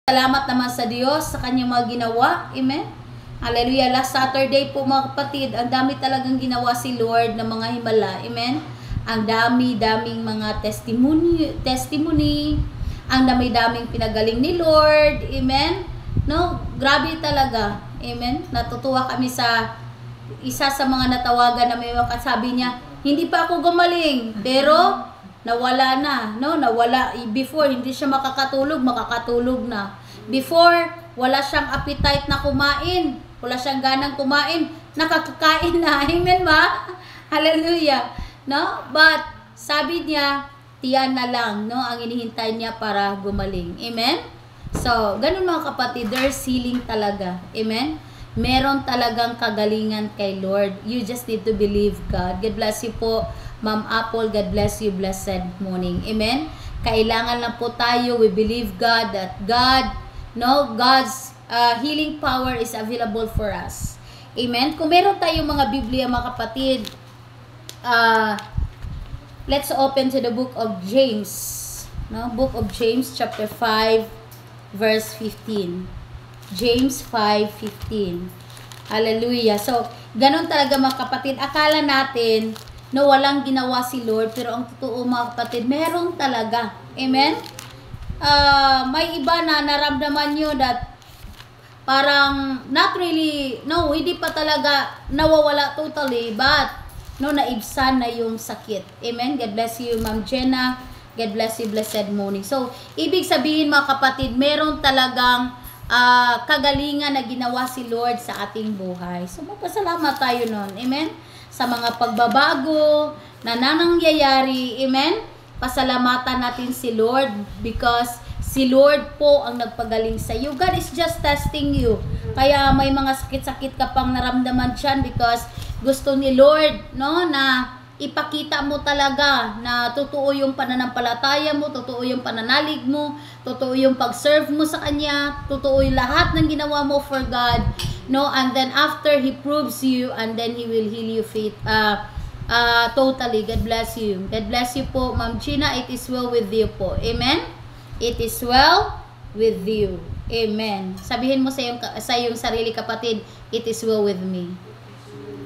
Salamat naman sa Diyos sa kanyang mga ginawa. Amen. Hallelujah. Last Saturday po mga kapatid, ang dami talagang ginawa si Lord ng mga himala. Amen. Ang dami-daming mga testimony. Ang dami-daming pinagaling ni Lord. Amen. No, grabe talaga. Amen. Natutuwa kami sa isa sa mga natawagan na may sabi niya, hindi pa ako gumaling, pero nawala na, no? Nawala. Before, hindi siya makakatulog na. Before, wala siyang appetite na kumain. Wala siyang ganang kumain. Nakakakain na. Amen ba? Hallelujah. No? But, sabi niya, tiyan na lang, no? Ang inihintay niya para gumaling. Amen? So, ganun mga kapatid, there's healing talaga. Amen? Meron talagang kagalingan kay Lord. You just need to believe God. God bless you po, Ma'am Apple. God bless you. Blessed morning. Amen? Kailangan lang po tayo, we believe God that God's healing power is available for us. Amen? Kung meron tayong mga Biblia, mga kapatid, let's open to the book of James. No? Book of James, chapter 5, verse 15. James 5:15. Hallelujah. So, ganun talaga mga kapatid. Akala natin na walang ginawa si Lord, pero ang totoo mga kapatid, meron talaga. Amen? May iba na naramdaman nyo that parang not really, no, hindi pa talaga nawawala totally, but no, naibsan na yung sakit. Amen? God bless you, Ma'am Jenna. God bless you, blessed morning. So, ibig sabihin mga kapatid, meron talagang kagalingan na ginawa si Lord sa ating buhay. So, magpasalamat tayo nun. Amen? Sa mga pagbabago na nangyayari. Amen? Pasalamatan natin si Lord because si Lord po ang nagpagaling sa iyo. God is just testing you. Kaya may mga sakit-sakit ka pang naramdaman dyan because gusto ni Lord, no, na ipakita mo talaga na totoo yung pananampalataya mo, totoo yung pananalig mo, totoo yung pag-serve mo sa Kanya, totoo yung lahat ng ginawa mo for God, no? And then after He proves you, and then He will heal you totally. God bless you. God bless you po, Ma'am Gina. It is well with you po. Amen? It is well with you. Amen. Sabihin mo sa iyong sarili kapatid, it is well with me.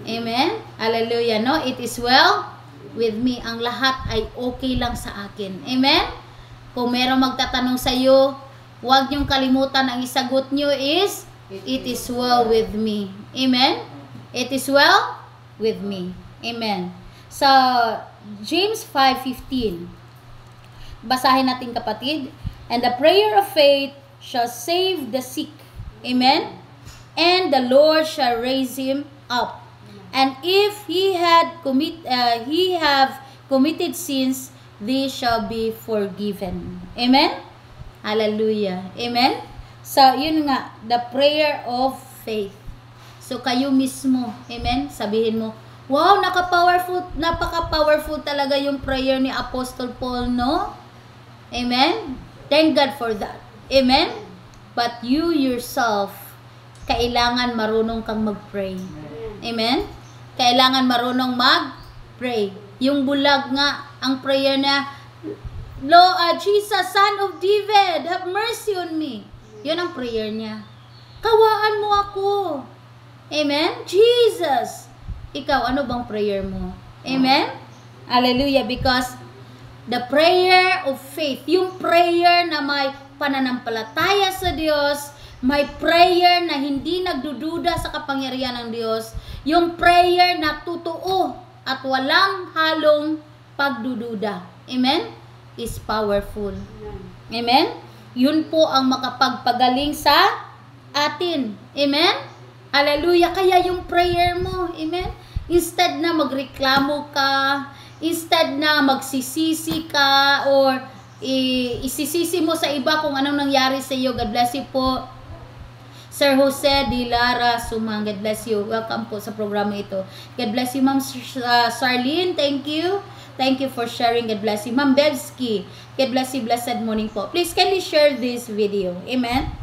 Amen? Hallelujah, no? It is well with me. Ang lahat ay okay lang sa akin. Amen? Kung merong magtatanong sa iyo, huwag niyong kalimutan, ang isagot niyo is, it is well with me. Amen? It is well with me. Amen. So, James 5:15. Basahin natin kapatid. And the prayer of faith shall save the sick. Amen? And the Lord shall raise him up. And if he have committed sins, they shall be forgiven. Amen? Hallelujah. Amen? So, yun nga, the prayer of faith. So, kayo mismo, amen? Sabihin mo, wow, napaka-powerful talaga yung prayer ni Apostle Paul, no? Amen? Thank God for that. Amen? But you yourself, kailangan marunong kang mag-pray. Amen? Kailangan marunong mag-pray. Yung bulag nga, ang prayer niya, Jesus, Son of David, have mercy on me. Yun ang prayer niya. Kawaan mo ako. Amen? Jesus. Ikaw, ano bang prayer mo? Amen? Hallelujah. Because the prayer of faith, yung prayer na may pananampalataya sa Diyos, may prayer na hindi nagdududa sa kapangyarihan ng Diyos, yung prayer na totoo at walang halong pagdududa. Amen? Is powerful. Amen? Yun po ang makapagpagaling sa atin. Amen? Hallelujah. Kaya yung prayer mo, amen? Instead na magreklamo ka, instead na magsisisi ka, or isisisi mo sa iba kung anong nangyari sa iyo. God bless you po. Sir Jose de Lara Sumang, God bless you. Welcome po sa programa ito. God bless you, Ma'am Sarlene. Thank you. Thank you for sharing. God bless you. Ma'am Belsky, God bless you. Blessed morning po. Please, can you share this video? Amen?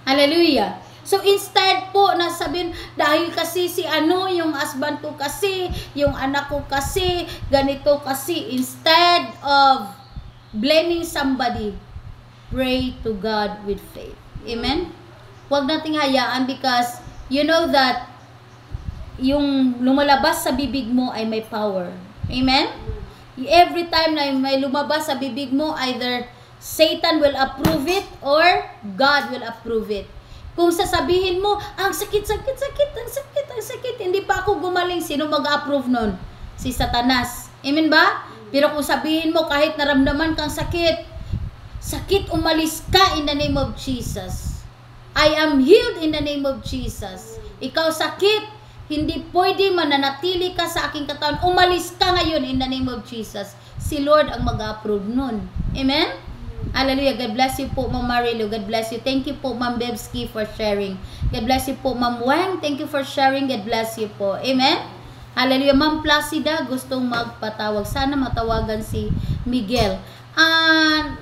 Hallelujah. So, instead po na sabihin, dahil kasi si ano, yung husband ko kasi, yung anak ko kasi, ganito kasi, instead of blaming somebody, pray to God with faith. Amen? Huwag nating hayaan because you know that yung lumalabas sa bibig mo ay may power. Amen? Every time na may lumabas sa bibig mo, either Satan will approve it or God will approve it. Kung sasabihin mo, ang sakit, hindi pa ako gumaling, sino mag-approve nun? Si Satanas. Amen ba? Pero kung sabihin mo, kahit naramdaman kang sakit, umalis ka in the name of Jesus. I am healed in the name of Jesus. Ikaw sakit, hindi pwede mananatili ka sa aking katawan. Umalis ka ngayon in the name of Jesus. Si Lord ang mag-approve nun. Amen? Hallelujah. God bless you po, Ma'am Marilu. God bless you. Thank you po, Ma'am Bebski, for sharing. God bless you po, Ma'am Wang. Thank you for sharing. God bless you po. Amen? Hallelujah. Ma'am Placida, gustong magpatawag. Sana matawagan si Miguel.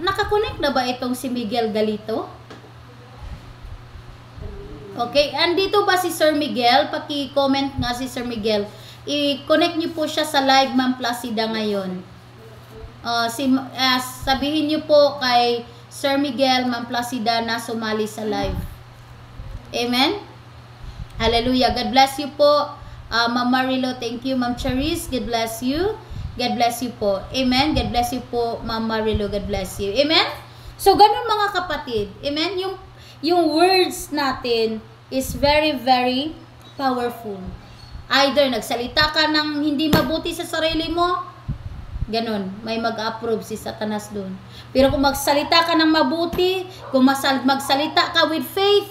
Nakakonect na ba itong si Miguel Galito? Okay. Andito ba si Sir Miguel? Paki-comment nga si Sir Miguel. I-connect niyo po siya sa live, Ma'am Placida, ngayon. Sabihin niyo po kay Sir Miguel, Ma'am Placida, na sumali sa live. Amen? Hallelujah. God bless you po. Ma'am Marilo, thank you. Ma'am Charis, God bless you. God bless you po. Amen? God bless you po, Ma'am Marilo. God bless you. Amen? So, ganun mga kapatid. Amen? Yung words natin is very, very powerful. Either nagsalita ka ng hindi mabuti sa sarili mo, ganun, may mag-approve si Satanas doon. Pero kung magsalita ka ng mabuti, kung magsalita ka with faith,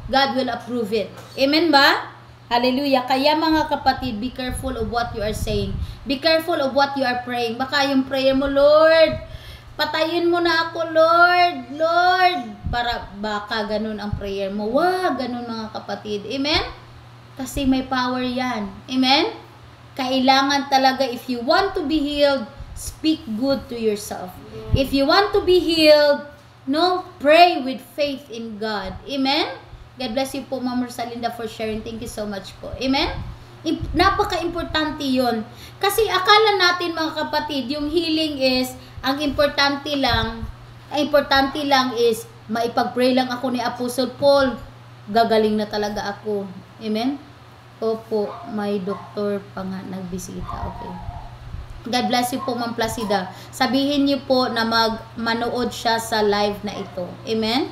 God will approve it. Amen ba? Hallelujah. Kaya mga kapatid, be careful of what you are saying. Be careful of what you are praying. Baka yung prayer mo, Lord, patayin mo na ako, Lord, Lord. Baka ganun ang prayer mo. Wag, ganun mga kapatid. Amen? Kasi may power yan. Amen? Kailangan talaga, if you want to be healed, speak good to yourself. If you want to be healed, pray with faith in God. Amen? God bless you po, Ma'am Rosalinda, for sharing. Thank you so much po. Amen? Napaka-importante yun. Kasi akala natin mga kapatid, yung healing is, ang importante lang is, maipag-pray lang ako ni Apostle Paul, gagaling na talaga ako. Amen? Opo, may doktor pa nga nagbisita. Okay. God bless you po, Ma'am Placida. Sabihin niyo po na manood siya sa live na ito. Amen?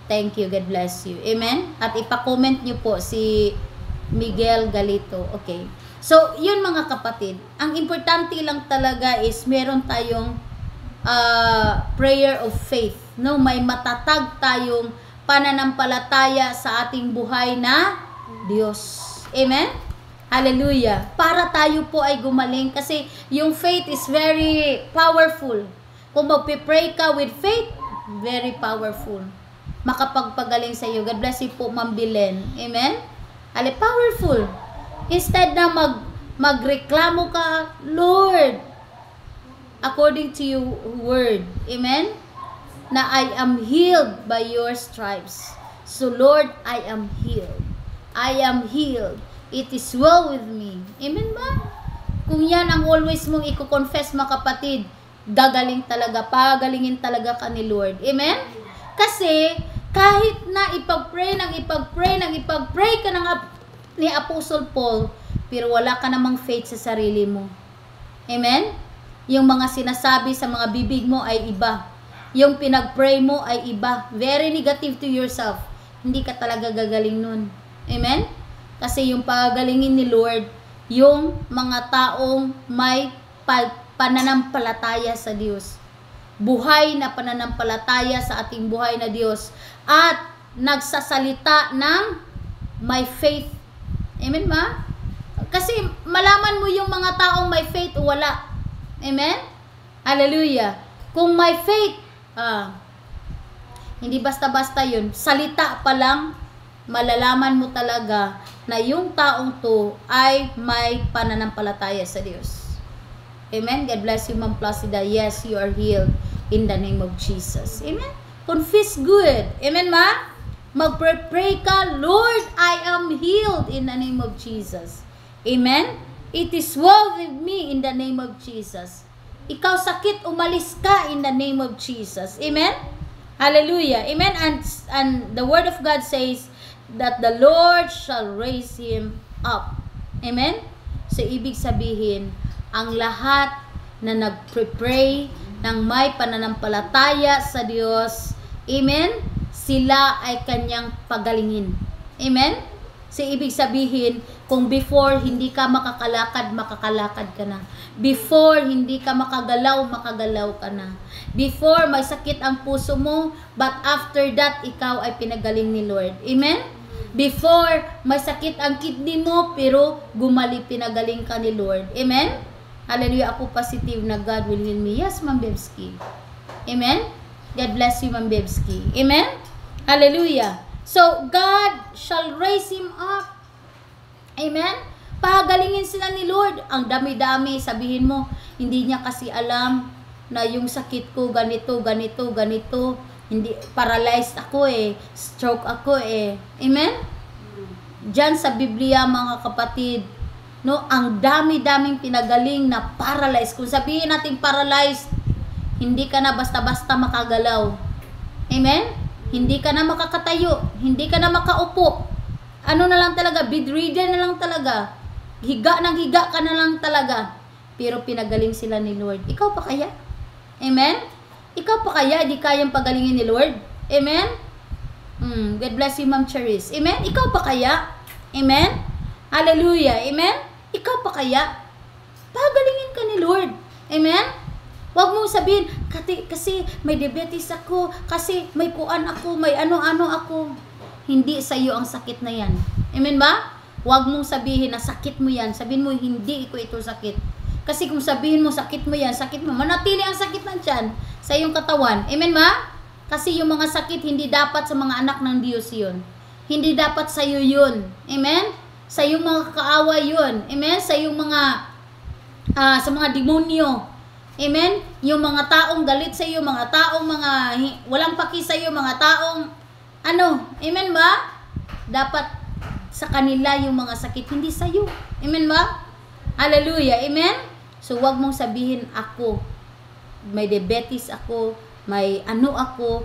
Thank you. God bless you. Amen? At ipa-comment niyo po si Miguel Galito. Okay. So, yun mga kapatid. Ang importante lang talaga is meron tayong prayer of faith. May matatag tayong pananampalataya sa ating buhay na Diyos. Amen? Hallelujah. Para tayo po ay gumaling kasi yung faith is very powerful. Kung magpipray ka with faith, very powerful. Makapagpagaling sa iyo. God bless you po, Ma'am Bilen. Amen? Powerful. Instead na magreklamo ka, Lord, according to your word. Amen? Na I am healed by your stripes. So, Lord, I am healed. I am healed. It is well with me. Amen ba? Kung yan ang always mong i-confess, mga kapatid, gagaling talaga, pagalingin talaga ka ni Lord. Amen? Kasi, kahit na ipag-pray ka ni Apostle Paul, pero wala ka namang faith sa sarili mo. Amen? Yung mga sinasabi sa mga bibig mo ay iba. Yung pinag-pray mo ay iba. Very negative to yourself. Hindi ka talaga gagaling nun. Amen? Kasi yung pagalingin ni Lord, yung mga taong may pananampalataya sa Diyos. Buhay na pananampalataya sa ating buhay na Diyos. At nagsasalita ng may faith. Amen ba? Kasi malaman mo yung mga taong may faith o wala. Amen? Hallelujah. Kung may faith, hindi basta-basta yun. Salita pa lang, malalaman mo talaga na yung taong to ay may pananampalataya sa Diyos. Amen? God bless you, Ma'am Placida. Yes, you are healed in the name of Jesus. Amen? Confess good. Amen, ma? Magpray ka, Lord, I am healed in the name of Jesus. Amen? It is well with me in the name of Jesus. Ikaw sakit, umalis ka in the name of Jesus. Amen? Hallelujah. Amen. And the word of God says that the Lord shall raise him up. Amen. So, ibig sabihin, ang lahat na nagpre-pray ng may pananampalataya sa Diyos, amen, sila ay kanyang pagalingin. Amen. So, ibig sabihin, kung before hindi ka makakalakad, makakalakad ka na. Before hindi ka makagalaw, makagalaw ka na. Before may sakit ang puso mo, but after that, ikaw ay pinagaling ni Lord. Amen? Before may sakit ang kidney mo, pero pinagaling ka ni Lord. Amen? Hallelujah. Ako positive na God will heal me. Yes, Ma'am Bebski. Amen? God bless you, Ma'am Bebski. Amen? Hallelujah. So, God shall raise him up. Amen? Pagalingin sila ni Lord. Ang dami-dami, sabihin mo, hindi niya kasi alam na yung sakit ko, ganito, ganito, ganito. Hindi, paralyzed ako stroke ako Amen? Diyan sa Biblia, mga kapatid, no, ang dami-daming pinagaling na paralyzed. Kung sabihin natin paralyzed, hindi ka na basta-basta makagalaw. Amen? Hindi ka na makakatayo, hindi ka na makaupo. Ano na lang talaga, bedridden na lang talaga. Higa ng higa ka na lang talaga. Pero pinagaling sila ni Lord. Ikaw pa kaya? Amen? Ikaw pa kaya di kayang pagalingin ni Lord? Amen? God bless you, Ma'am Charis. Amen? Ikaw pa kaya? Amen? Hallelujah. Amen? Ikaw pa kaya? Pagalingin ka ni Lord. Amen? Huwag mong sabihin, kasi may diabetes ako, kasi may kuan ako, may ano-ano ako. Hindi sa iyo ang sakit na yan. Amen ba? Huwag mong sabihin na sakit mo yan. Sabihin mo, hindi ko ito sakit. Kasi kung sabihin mo, sakit mo yan, sakit mo, manatili ang sakit ng tiyan sa iyong katawan. Amen ba? Kasi yung mga sakit, hindi dapat sa mga anak ng Diyos yun. Hindi dapat sa iyo yun. Amen? Sa iyong mga kaaway yun. Amen? Sa iyong mga, sa mga demonyo. Amen? Yung mga taong galit sa iyo, mga taong walang paki sa iyo, mga taong amen ba? Dapat sa kanila yung mga sakit, hindi sa iyo. Amen ba? Hallelujah. Amen? So, wag mong sabihin ako, may diabetes ako, may ano ako.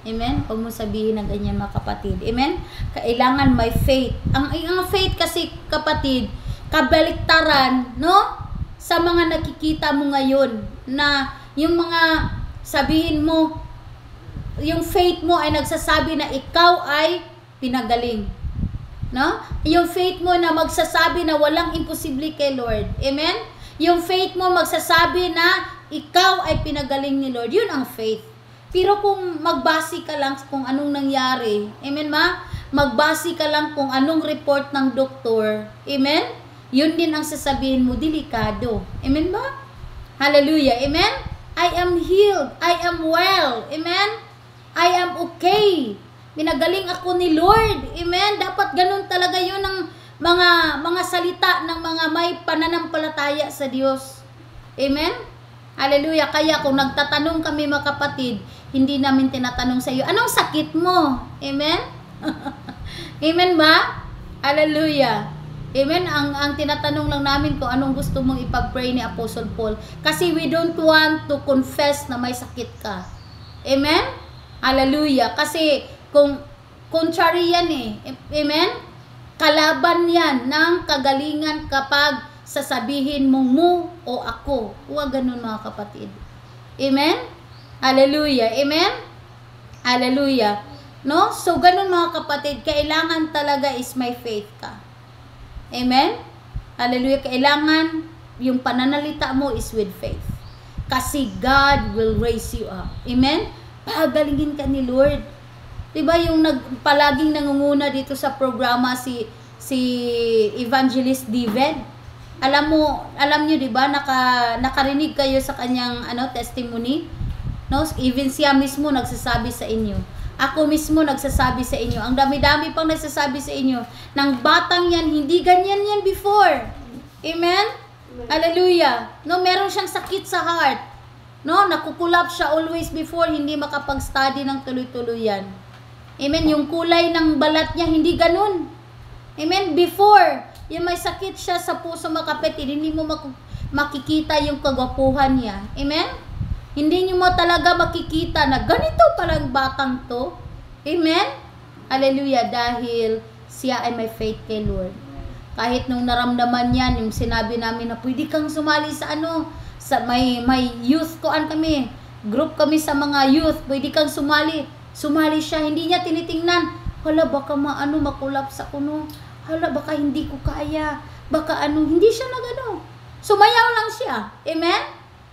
Amen? Wag mong sabihin ng ganyan, mga kapatid. Amen? Kailangan may faith. Ang faith kasi, kapatid, kabaliktaran, no? Sa mga nakikita mo ngayon, na yung mga sabihin mo, yung faith mo ay nagsasabi na ikaw ay pinagaling. No? Yung faith mo na magsasabi na walang imposible kay Lord. Amen? Yung faith mo magsasabi na ikaw ay pinagaling ni Lord. Yun ang faith. Pero kung magbase ka lang kung anong nangyari, amen ma? Magbase ka lang kung anong report ng doktor, amen? Yun din ang sasabihin mo, delikado. Amen ba? Hallelujah. Amen? I am healed. I am well. Amen? I am okay. Pinagaling ako ni Lord. Amen? Dapat ganun talaga yun ang mga salita ng mga may pananampalataya sa Diyos. Amen? Hallelujah. Kaya kung nagtatanong kami, mga kapatid, hindi namin tinatanong sa iyo, anong sakit mo? Amen? Amen ba? Hallelujah. Amen? Ang tinatanong lang namin kung anong gusto mong ipag-pray ni Apostle Paul. Kasi we don't want to confess na may sakit ka. Amen? Hallelujah. Kasi kung contrary yan amen? Kalaban yan ng kagalingan kapag sasabihin mong mo o ako. Huwag ganun, mga kapatid. Amen? Hallelujah. Amen? Hallelujah. No? So, ganun, mga kapatid. Kailangan talaga is may faith ka. Amen? Hallelujah. Kailangan yung pananalita mo is with faith. Kasi God will raise you up. Amen? Pagalingin ka ni Lord. Diba yung palaging nangunguna dito sa programa si Evangelist David? Alam niyo, diba, nakarinig kayo sa kanyang testimony? No? Even siya mismo nagsasabi sa inyo. Ako mismo nagsasabi sa inyo. Ang dami-dami pang nagsasabi sa inyo. Nang batang yan, hindi ganyan yan before. Amen? Hallelujah. No, meron siyang sakit sa heart. No, nakukulap siya always before, hindi makapag-study ng tuloy-tuloy yan. Amen? Yung kulay ng balat niya, hindi ganun. Amen? Before, yung may sakit siya sa puso, mga kapatid, hindi mo makikita yung kagwapuhan niya. Amen? Hindi nyo mo talaga makikita na ganito palang batang to. Amen? Hallelujah. Dahil siya ay may faith kay Lord. Kahit nung naramdaman yan, yung sinabi namin na pwede kang sumali sa sa may youth koan kami. Group kami sa mga youth. Pwede kang sumali. Sumali siya. Hindi niya tinitingnan. Hala, baka makulapse ako no. Hala, baka hindi ko kaya. Baka hindi siya sumayaw lang siya. Amen?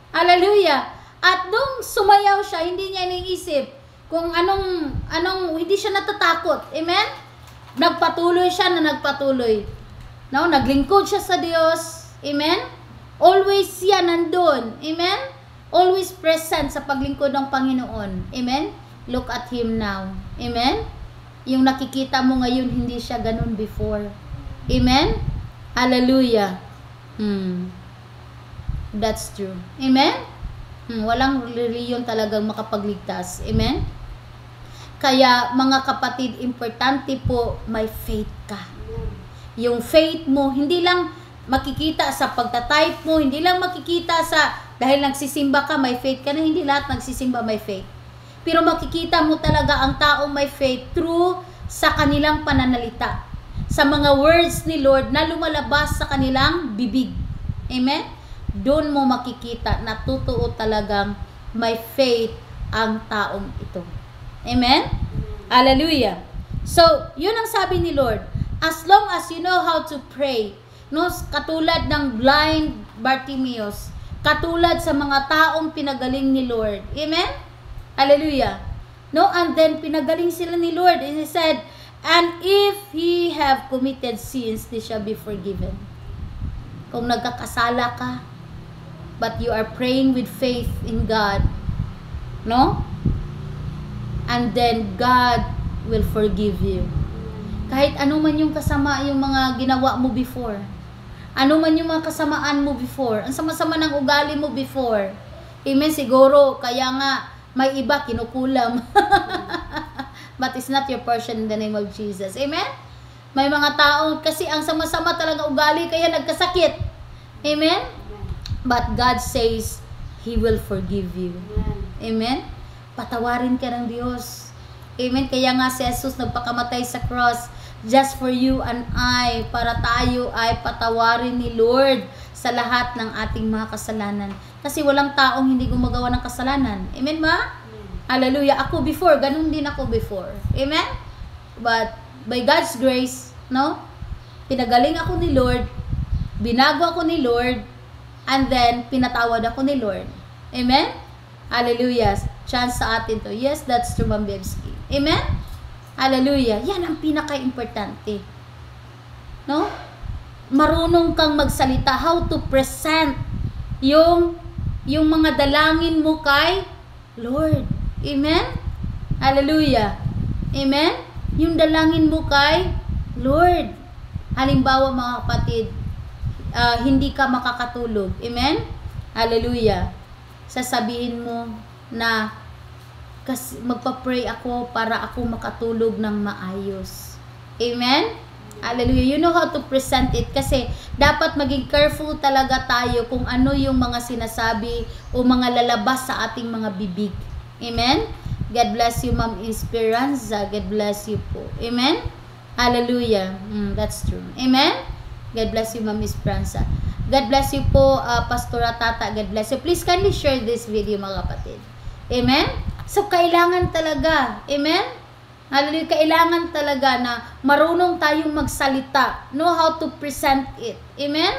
Hallelujah. At nung sumayaw siya, hindi niya iniisip kung hindi siya natatakot. Amen? Nagpatuloy siya na nagpatuloy. No, naglingkod siya sa Diyos. Amen? Always siya nandun. Amen? Always present sa paglingkod ng Panginoon. Amen? Look at him now. Amen? Yung nakikita mo ngayon, hindi siya ganun before. Amen? Hallelujah. That's true. Amen? Walang reliyon talagang makapagligtas. Amen? Kaya mga kapatid, importante po may faith ka. Yung faith mo, hindi lang makikita sa pagtatype mo, hindi lang makikita sa dahil nagsisimba ka, may faith ka na. Hindi lahat nagsisimba may faith. Pero makikita mo talaga ang taong may faith through sa kanilang pananalita. Sa mga words ni Lord na lumalabas sa kanilang bibig. Amen? Doon mo makikita na totoo talagang may faith ang taong ito. Amen? Hallelujah. So, yun ang sabi ni Lord. As long as you know how to pray, no, katulad ng blind Bartimaeus, katulad sa mga taong pinagaling ni Lord. Amen? Hallelujah. No, and then pinagaling sila ni Lord. And He said, and if he have committed sins, they shall be forgiven. Kung nagkakasala ka, but you are praying with faith in God, no? And then God will forgive you. Kahit ano man yung kasama, yung mga ginawa mo before. Ano man yung mga kasamaan mo before. Ang sama-sama ng ugali mo before. Amen, siguro, kaya nga, may iba kinukulam. But it's not your portion in the name of Jesus. Amen? May mga tao, kasi ang sama-sama talaga ugali, kaya nagkasakit. Amen? But God says, He will forgive you. Amen? Patawarin ka ng Diyos. Amen? Kaya nga si Jesus nagpakamatay sa cross just for you and I, para tayo ay patawarin ni Lord sa lahat ng ating mga kasalanan. Kasi walang taong hindi gumagawa ng kasalanan. Amen ba? Hallelujah. Ako before, ganun din ako before. Amen? But by God's grace, no? Pinagaling ako ni Lord, binago ako ni Lord, and then pinatawad ako ni Lord. Amen? Hallelujah. Chance sa atin to. Yes, that's true, Ma'am Bebski. Amen? Hallelujah. Yan ang pinaka-importante. No? Marunong kang magsalita, how to present yung mga dalangin mo kay Lord. Amen? Hallelujah. Amen? Yung dalangin mo kay Lord. Halimbawa mga kapatid, hindi ka makakatulog. Amen? Hallelujah. Sasabihin mo na kasi magpa-pray ako para ako makatulog ng maayos. Amen? Hallelujah. You know how to present it kasi dapat maging careful talaga tayo kung ano yung mga sinasabi o mga lalabas sa ating mga bibig. Amen? God bless you, Ma'am Esperanza. God bless you po. Amen? Hallelujah. That's true. Amen? God bless you, Ma'am Esperanza. God bless you po, Pastora Tata. God bless you. Please kindly share this video, mga kapatid. Amen? So, kailangan talaga. Amen? Hallelujah. Kailangan talaga na marunong tayong magsalita. Know how to present it. Amen?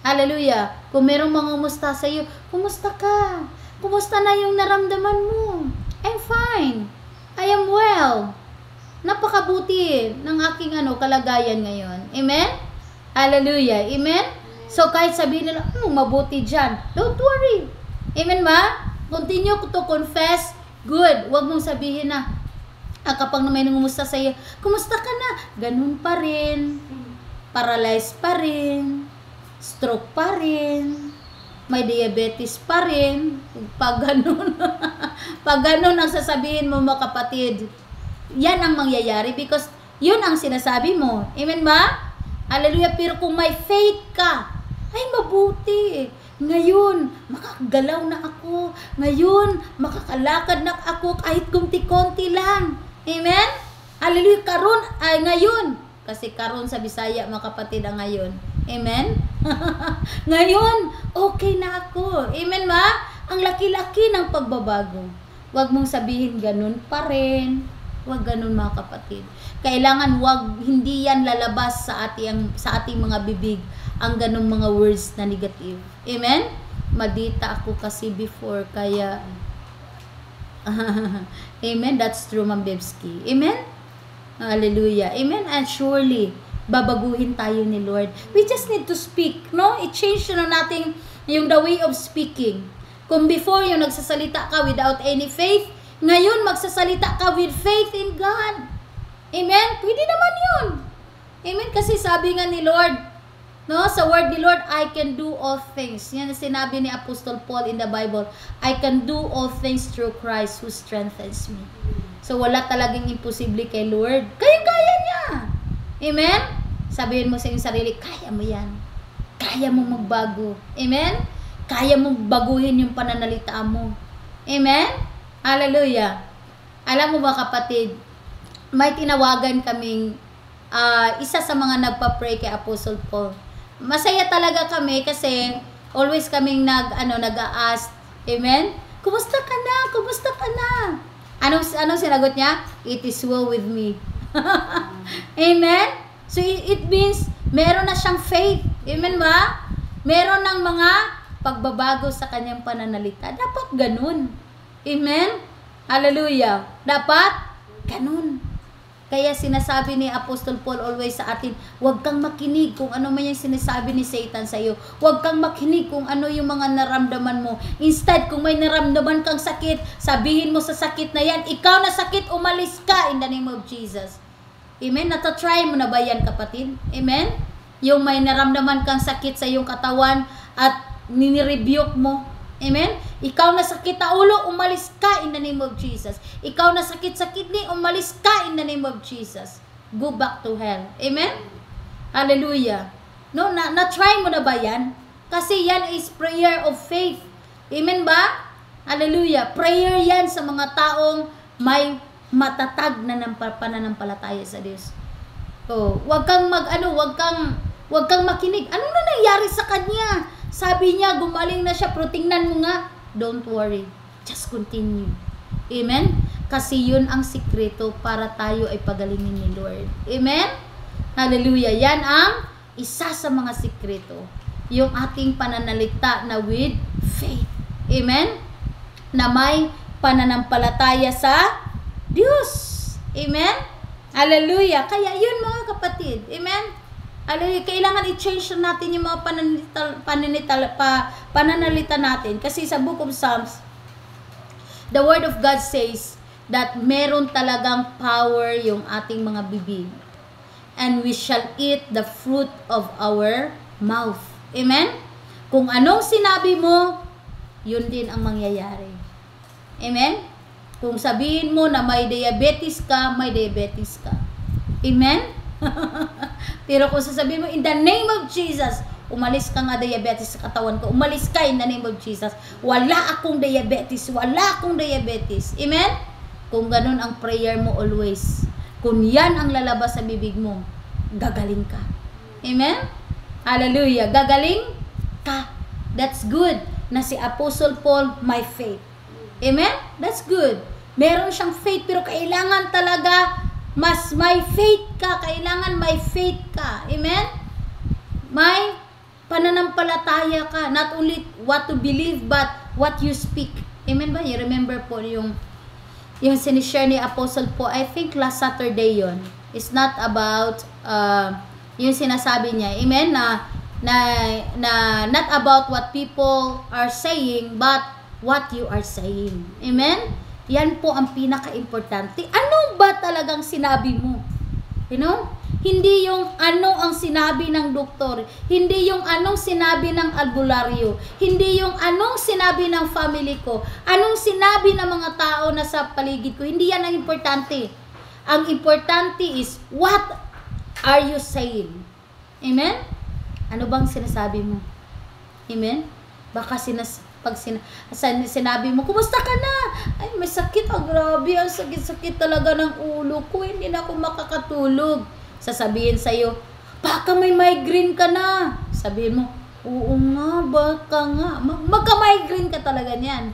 Hallelujah. Kung merong mga kumusta sa iyo, kumusta ka? Kumusta na yung naramdaman mo? I'm fine. I am well. Napakabuti ng aking kalagayan ngayon. Amen? Hallelujah. Amen? So, kahit sabihin nila, mabuti dyan. Don't worry. Amen ba? Continue to confess good. Huwag mong sabihin na, kapag may nangumusta sa iyo, kumusta ka na? Ganun pa rin. Paralyzed pa rin. Stroke pa rin. May diabetes pa rin. Pag ganun. Pag ganun ang sasabihin mo, mga kapatid, yan ang mangyayari because yun ang sinasabi mo. Amen ba? Hallelujah. Pero kung may faith ka, ay mabuti. Ngayon, makakagalaw na ako. Ngayon, makakalakad na ako kahit kunti-kunti lang. Amen? Hallelujah. Karon ay ngayon. Kasi karon sa Bisaya, mga kapatid, ang ngayon. Amen? Ngayon, okay na ako. Amen ma? Ang laki-laki ng pagbabago. Huwag mong sabihin ganun pa rin. Huwag ganun mga kapatid. Kailangan hindi yan lalabas sa ating mga bibig ang ganung mga words na negative. Amen? Madita ako kasi before, kaya amen? That's true, Ma'am Bebski. Amen? Hallelujah. Amen? And surely, babaguhin tayo ni Lord. We just need to speak, no? I-change na natin yung the way of speaking. Kung before yung nagsasalita ka without any faith, ngayon magsasalita ka with faith in God. Amen? Pwede naman yun. Amen? Kasi sabi nga ni Lord, no, sa word ni Lord, I can do all things. Yan ang sinabi ni Apostle Paul in the Bible. I can do all things through Christ who strengthens me. So, wala talagang imposible kay Lord. Kaya niya. Amen? Sabihin mo sa iyong sarili, kaya mo yan. Kaya mo magbago. Amen? Kaya mo baguhin yung pananalita mo. Amen? Hallelujah. Alam mo ba kapatid, may tinawagan kaming isa sa mga nagpa-pray kay Apostle Paul. Masaya talaga kami kasi always kaming nag-a-ask, amen? Kumusta ka na? Kumusta ka na? Anong sinagot niya? It is well with me. Amen? So it means meron na siyang faith. Amen ba? Meron ng mga pagbabago sa kanyang pananalita. Dapat ganun. Amen? Hallelujah. Dapat ganun. Kaya sinasabi ni Apostle Paul always sa atin, huwag kang makinig kung ano man yung sinasabi ni Satan sa iyo. Huwag kang makinig kung ano yung mga naramdaman mo. Instead, kung may naramdaman kang sakit, sabihin mo sa sakit na yan, ikaw na sakit, umalis ka in the name of Jesus. Amen? Natatry mo na ba yan, kapatid? Amen? Yung may naramdaman kang sakit sa iyong katawan at ninirebuke mo. Amen? Ikaw na sakit na ulo, umalis ka in the name of Jesus. Ikaw na sakit sa kidney, umalis ka in the name of Jesus. Go back to hell. Amen? Hallelujah. No, na-try mo na ba yan? Kasi yan is prayer of faith. Amen ba? Hallelujah. Prayer yan sa mga taong may matatag na pananampalataya sa Diyos. So, wag kang makinig. Ano na nangyari sa kanya? Sabi niya, gumaling na siya, pero tingnan mo nga. Don't worry. Just continue. Amen? Kasi yun ang sikreto para tayo ay pagalingin ni Lord. Amen? Hallelujah. Yan ang isa sa mga sikreto. Yung ating pananalita na with faith. Amen? Na may pananampalataya sa Diyos. Amen? Hallelujah. Kaya yun mga kapatid. Amen? Kailangan i-change natin yung mga pananalita natin. Kasi sa Book of Psalms, the Word of God says that meron talagang power yung ating mga bibig. And we shall eat the fruit of our mouth. Amen? Kung anong sinabi mo, yun din ang mangyayari. Amen? Kung sabihin mo na may diabetes ka, may diabetes ka. Amen? Pero kung sasabihin mo, in the name of Jesus, umalis ka nga diabetes sa katawan ko. Umalis ka in the name of Jesus. Wala akong diabetes. Wala akong diabetes. Amen? Kung ganun ang prayer mo always. Kung yan ang lalabas sa bibig mo, gagaling ka. Amen? Hallelujah. Gagaling ka. That's good. Na si Apostle Paul, my faith. Amen? That's good. Meron siyang faith, pero kailangan talaga mas may faith ka. Kailangan may faith ka. Amen? May pananampalataya ka. Not only what to believe, but what you speak. Amen ba? You remember po yung sinishare ni Apostle po, I think last Saturday yon. It's not about yung sinasabi niya. Amen? Na not about what people are saying, but what you are saying. Amen? Yan po ang pinaka-importante. Ano ba talagang sinabi mo? You know? Hindi yung ano ang sinabi ng doktor. Hindi yung anong sinabi ng albularyo. Hindi yung anong sinabi ng family ko. Anong sinabi ng mga tao na sa paligid ko. Hindi yan ang importante. Ang importante is, what are you saying? Amen? Ano bang sinasabi mo? Amen? Baka sinabi mo, kumusta ka na? Ay, may sakit. Grabe, ang sakit-sakit talaga ng ulo ko. Hindi na ako makakatulog. Sasabihin sa'yo, baka may migraine ka na. Sabihin mo, oo nga, baka nga. Magka-migraine ka talaga niyan.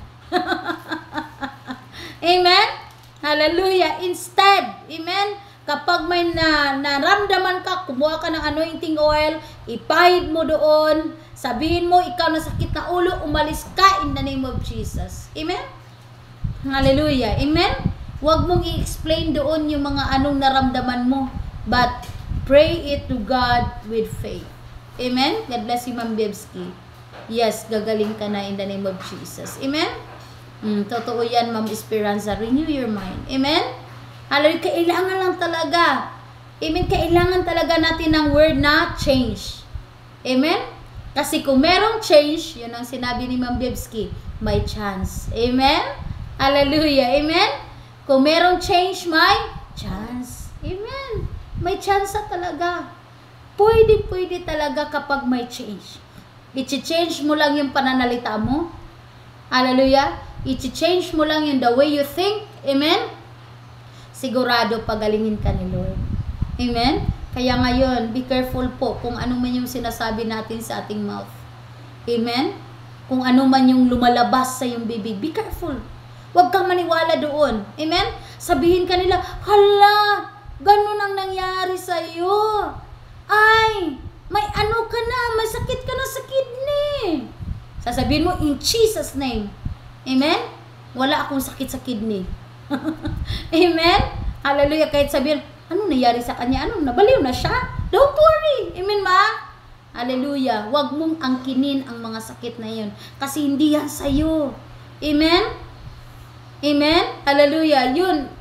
Amen? Hallelujah. Instead, amen? Kapag may naramdaman ka, kumuha ka ng anointing oil, ipahid mo doon, sabihin mo, ikaw na sakit na ulo, umalis ka in the name of Jesus. Amen? Hallelujah. Amen? Huwag mong i-explain doon yung mga anong naramdaman mo, but pray it to God with faith. Amen? God bless you, Ma'am Bebski. Yes, gagaling ka na in the name of Jesus. Amen? Totoo yan, Ma'am Esperanza. Renew your mind. Amen? Hallelujah. Kailangan lang talaga. Amen? Kailangan talaga natin ng word na change. Amen? Kasi kung merong change, yun ang sinabi ni Ma'am Bebski, may chance. Amen? Hallelujah. Amen? Kung merong change, may chance. Amen? May chance talaga. Pwede talaga kapag may change. I-change mo lang yung pananalita mo. Hallelujah. I-change mo lang yung the way you think. Amen? Sigurado pagalingin ka ni Lord. Amen? Kaya ngayon, be careful po kung ano man yung sinasabi natin sa ating mouth. Amen? Kung ano man yung lumalabas sa yung bibig, be careful. Huwag kang maniwala doon. Amen? Sabihin ka nila, hala, ganun ang nangyari sa'yo. Ay, may ano ka na, may sakit ka na sa kidney. Sasabihin mo, in Jesus' name. Amen? Wala akong sakit sa kidney. Amen? Hallelujah. Kahit sabihin, ano nangyari sa kanya? Ano, nabaliw na siya? Don't worry. Amen, ma? Hallelujah. Huwag mong angkinin ang mga sakit na yun. Kasi hindi yan sa'yo. Amen? Amen? Hallelujah. Yun.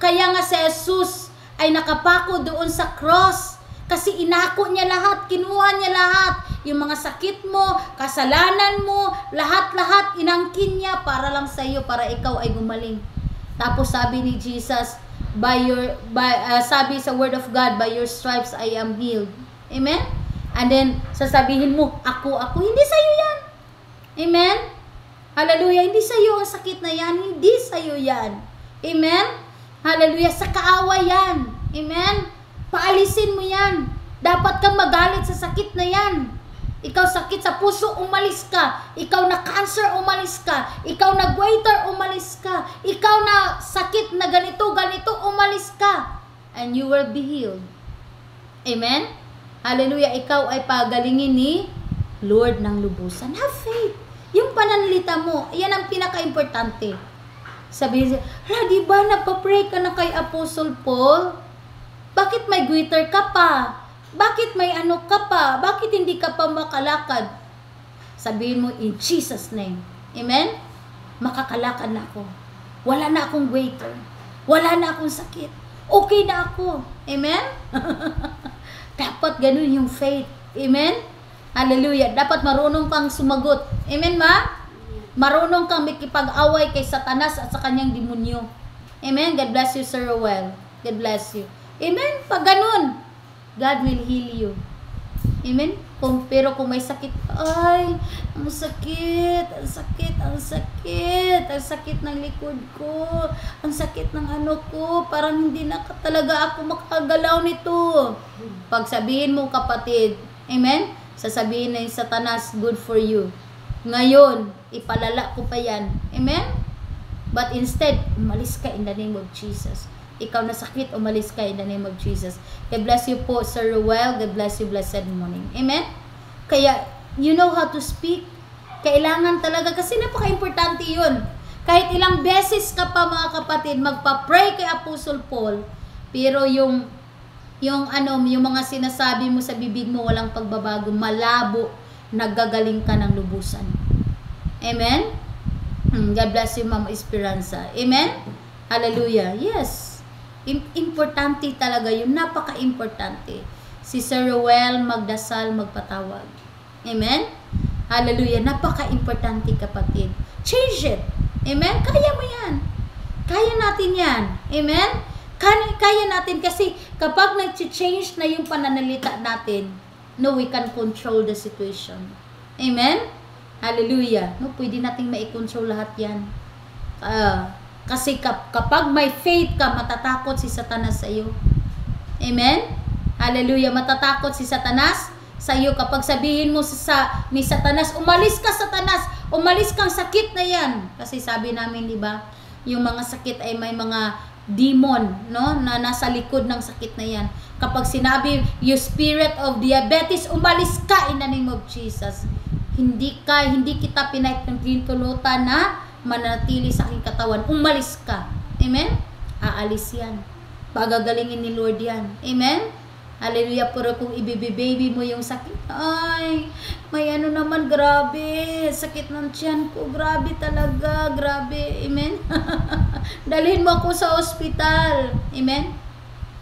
Kaya nga si Jesus ay nakapako doon sa cross. Kasi inako niya lahat. Kinuha niya lahat. Yung mga sakit mo, kasalanan mo, lahat-lahat inangkin niya para lang sa'yo, para ikaw ay gumaling. Tapos sabi ni Jesus, sabi sa word of God, by your stripes I am healed. Amen? And then, sasabihin mo, ako, hindi sa'yo yan. Amen? Hallelujah, hindi sa'yo ang sakit na yan, hindi sa'yo yan. Amen? Hallelujah, sa kaaway yan. Amen? Paalisin mo yan. Dapat kang magalit sa sakit na yan. Ikaw sakit sa puso, umalis ka. Ikaw na cancer, umalis ka. Ikaw na goiter, umalis ka. Ikaw na sakit na ganito, umalis ka. And you will be healed. Amen? Hallelujah. Ikaw ay pagalingin ni Lord ng lubusan. Have faith. Yung pananalita mo, yan ang pinaka-importante. Sabihin siya, di ba nagpa-pray ka na kay Apostle Paul? Bakit may goiter ka pa? Bakit may ano ka pa? Bakit hindi ka pa makalakad? Sabihin mo, in Jesus' name. Amen? Makakalakad na ako. Wala na akong goiter. Wala na akong sakit. Okay na ako. Amen? Dapat ganun yung faith. Amen? Hallelujah. Dapat marunong kang sumagot. Amen, ma? Marunong kang makipag-away kay Satanas at sa kanyang demonyo. Amen? God bless you, Sir Rowell. God bless you. Amen? Pag ganun, God will heal you. Amen? Pero kung may sakit, ay, ang sakit, ang sakit, ang sakit, ang sakit ng likod ko, ang sakit ng ano ko, parang hindi na talaga ako makagalaw nito. Pag sabihin mo, kapatid, amen? Sasabihin na yung Satanas, good for you. Ngayon, ipalala ko pa yan. Amen? But instead, umalis ka in the name of Jesus. Ikaw na sakit, umalis ka in the name of Jesus. God bless you po, Sir Rowell. God bless you, blessed morning. Amen? Kaya, you know how to speak. Kailangan talaga, kasi napaka-importante yun. Kahit ilang beses ka pa, mga kapatid, magpa-pray kay Apostle Paul, pero yung mga sinasabi mo sa bibig mo, walang pagbabago, malabo, naggagaling ka ng lubusan. Amen? God bless you, Ma'am Esperanza. Amen? Hallelujah. Yes. Importante talaga yun. Napaka-importante. Si Sir Rowell, magdasal, magpatawag. Amen? Hallelujah. Napaka-importante, kapatid. Change it. Amen? Kaya mo yan. Kaya natin yan. Amen? Kaya natin kasi kapag nag-change na yung pananalita natin, no, we can control the situation. Amen? Hallelujah. No, pwede nating maikontrol lahat yan. Kasi kapag may faith ka, matatakot si Satanas sa iyo. Amen? Hallelujah. Matatakot si Satanas sa iyo kapag sabihin mo ni Satanas, umalis ka Satanas, umalis kang sakit na yan. Kasi sabi namin, di ba, yung mga sakit ay may mga demon, no, na nasa likod ng sakit na yan. Kapag sinabi, you spirit of diabetes, umalis ka in the name of Jesus. Hindi kita pinahintulutan na manatili sa aking katawan. Umalis ka. Amen? Aalis yan. Pagagalingin ni Lord yan. Amen? Hallelujah. Pero kung ibibibaby mo yung sakit, ay, may ano naman, grabe. Sakit ng tiyan ko. Grabe talaga. Grabe. Amen? Dalhin mo ako sa ospital. Amen?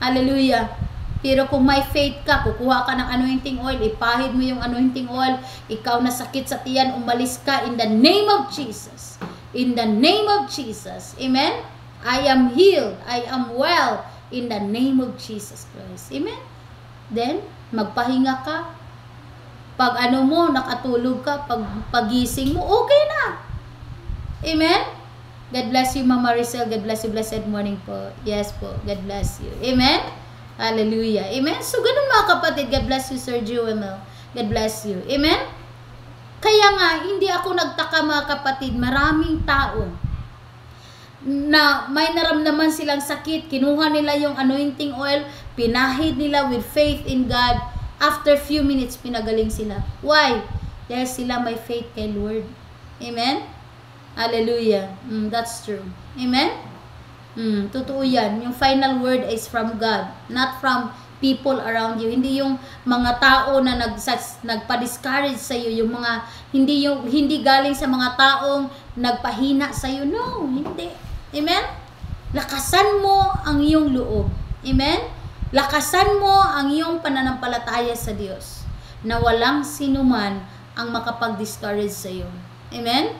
Hallelujah. Pero kung may faith ka, kukuha ka ng anointing oil, ipahid mo yung anointing oil, ikaw na sakit sa tiyan, umalis ka in the name of Jesus. In the name of Jesus. Amen? I am healed. I am well in the name of Jesus Christ. Amen? Then, magpahinga ka. Pag ano mo, nakatulog ka, pag pagising mo, okay na. Amen? God bless you, Mama Maricel. God bless you. Blessed morning po. Yes po. God bless you. Amen? Hallelujah. Amen? So, ganun mga kapatid. God bless you, Sir Joemel. God bless you. Amen? Kaya nga, hindi ako nagtaka mga kapatid. Maraming tao na may naramdaman silang sakit. Kinuha nila yung anointing oil. Pinahid nila with faith in God. After few minutes, pinagaling sila. Why? Dahil sila may faith kay Lord. Amen? Hallelujah. That's true. Amen? Totoo yan. Yung final word is from God, not from people around you. Hindi yung mga tao na nagpa-discourage sa iyo, yung mga hindi galing sa mga taong nagpahina sa iyo. No, hindi. Amen? Lakasan mo ang iyong loob. Amen? Lakasan mo ang iyong pananampalataya sa Diyos na walang sinuman ang makapag-discourage sa iyo. Amen?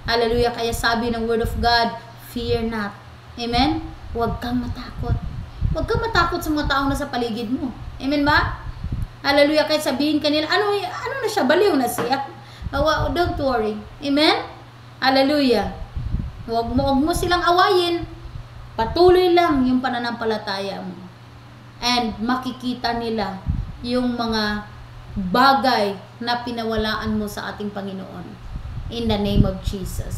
Hallelujah. Kaya sabi ng Word of God, fear not. Amen? Huwag kang matakot. Huwag kang matakot sa mga taong nasa paligid mo. Amen ba? Hallelujah. Kahit sabihin kanila, ano na siya? Baliw na siya. Don't worry. Amen? Hallelujah. Huwag mo silang awayin. Patuloy lang yung pananampalataya mo. And makikita nila yung mga bagay na pinawalaan mo sa ating Panginoon. In the name of Jesus.